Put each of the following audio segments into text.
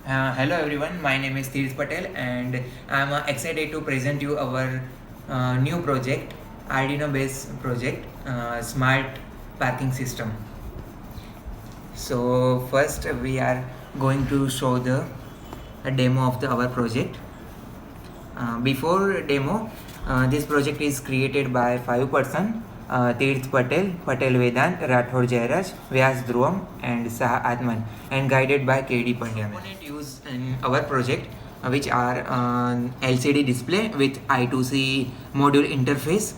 Hello everyone, my name is Tirth Patel and I'm excited to present you our new project, Arduino based project, Smart Parking System. So first we are going to show a demo of our project. Before demo, this project is created by 5 person, Tirth Patel, Patel Vedant, Rathod Jairaj, Vyas Dhruvam and Saha Atman, and guided by KD Pandya. Component used in our project which are LCD display with I2C module interface,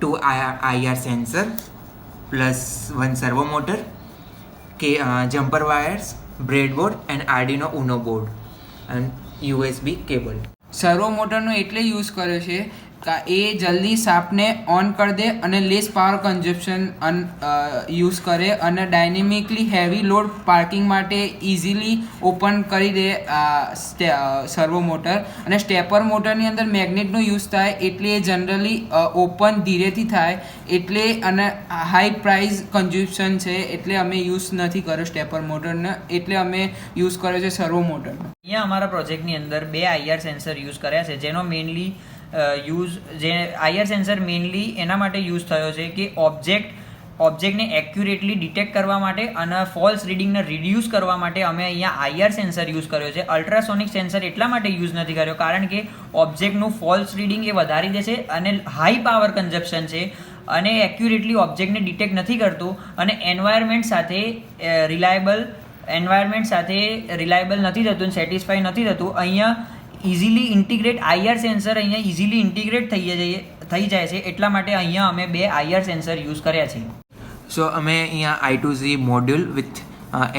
2 IR sensor plus 1 servo motor, jumper wires, breadboard and Arduino Uno board and USB cable. સર્વો મોટરનો એટલે use કર્યો છે કે એ જલ્દી શાફ્ટને on કરી દે અને less power consumption use કરે અને dynamically heavy load parking માટે ઇઝીલી ઓપન કરી દે સર્વો મોટર. અને સ્ટેપર મોટરની અંદર મેગ્નેટનો યુઝ થાય એટલે એ જનરલી ઓપન ધીરેથી થાય એટલે અને હાઈ પ્રાઇસ કન્ઝ્યુમ્શન છે એટલે અમે યુઝ નથી કર્યો સ્ટેપર મોટરને, એટલે અમે યુઝ કર્યો છે સર્વો મોટર. અહીંયા અમારા પ્રોજેક્ટની અંદર 2 IR સેન્સર યુઝ કર્યા છે, જેનો મેઇનલી IR સેન્સર મેઇનલી એના માટે યુઝ થયો છે કે ઓબ્જેક્ટને એક્યુરેટલી ડિટેક્ટ કરવા માટે અને ફોલ્સ રીડિંગને રિડ્યુસ કરવા માટે અમે અહીંયા IR સેન્સર યુઝ કર્યો છે. અલ્ટ્રાસોનિક સેન્સર એટલા માટે યુઝ નથી કર્યો કારણ કે ઓબ્જેક્ટનું ફોલ્સ રીડિંગ એ વધારી દે છે અને હાઈ પાવર કન્ઝપ્શન છે અને એક્યુરેટલી ઓબ્જેક્ટને ડિટેક્ટ નથી કરતું અને એન્વાયરમેન્ટ સાથે રિલાયબલ નથી થતું, સેટિસ્ફાઈ નથી થતું. અહીંયા ઇઝીલી ઇન્ટિગ્રેટ IR સેન્સર અહીંયા ઇઝીલી ઇન્ટિગ્રેટ થઈ જાય છે, એટલા માટે અહીંયા અમે 2 IR સેન્સર યુઝ કર્યા છે. સો અમે અહીંયા I2C module with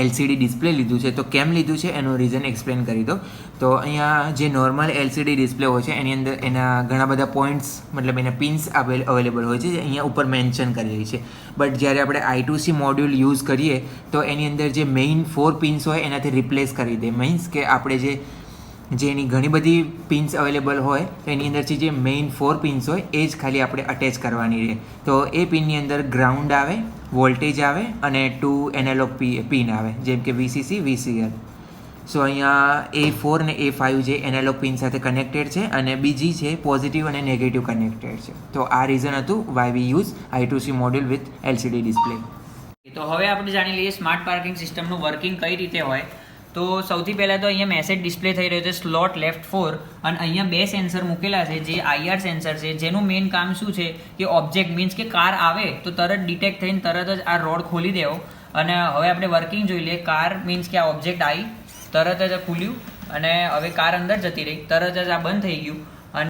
LCD display લીધું છે. તો કેમ લીધું છે એનું રીઝન એક્સપ્લેન કરી દો. તો અહીંયા જે નોર્મલ LCD ડિસ્પ્લે હોય છે એની અંદર એના ઘણા બધા પોઈન્ટ્સ મતલબ એના પિન્સ અવેલેબલ હોય છે, અહીંયા ઉપર મેન્શન કરેલી છે. બટ જ્યારે આપણે I2C મોડ્યુલ યુઝ કરીએ તો એની અંદર જે મેઇન 4 પિન્સ હોય એનાથી રિપ્લેસ કરી દે. મીન્સ કે આપણે જે એની ઘણી બધી પિન્સ અવેલેબલ હોય તો એની અંદરથી જે મેઇન 4 પિન્સ હોય એ જ ખાલી આપણે અટેચ કરવાની રહે. તો એ પિનની અંદર ગ્રાઉન્ડ આવે, વોલ્ટેજ આવે અને 2 એનાલોગ પિન આવે જેમ કે VCC, VCL. સો અહીંયા A4 અને A5 જે એનાલોગ પિન સાથે કનેક્ટેડ છે અને બીજી છે પોઝિટિવ અને નેગેટિવ કનેક્ટેડ છે. તો આ રીઝન હતું why we use I2C module with LCD display. તો હવે આપણે જાણી લઈએ સ્માર્ટ પાર્કિંગ સિસ્ટમનું વર્કિંગ કઈ રીતે હોય. તો સૌથી પહેલાં તો અહીંયા મેસેજ ડિસ્પ્લે થઈ રહ્યો છે સ્લોટ લેફ્ટ 4 અને અહીંયા 2 સેન્સર મૂકેલા છે જે IR સેન્સર છે, જેનું મેઇન કામ શું છે કે ઓબ્જેક્ટ મીન્સ કે કાર આવે તો તરત ડિટેક્ટ થઈને તરત જ આ રોડ ખોલી દેવો. અને હવે આપણે વર્કિંગ જોઈ લઈએ. કાર મીન્સ કે આ ઓબ્જેક્ટ આવી, તરત જ ખુલ્યું અને હવે કાર અંદર જતી રહી, તરત જ આ બંધ થઈ ગયું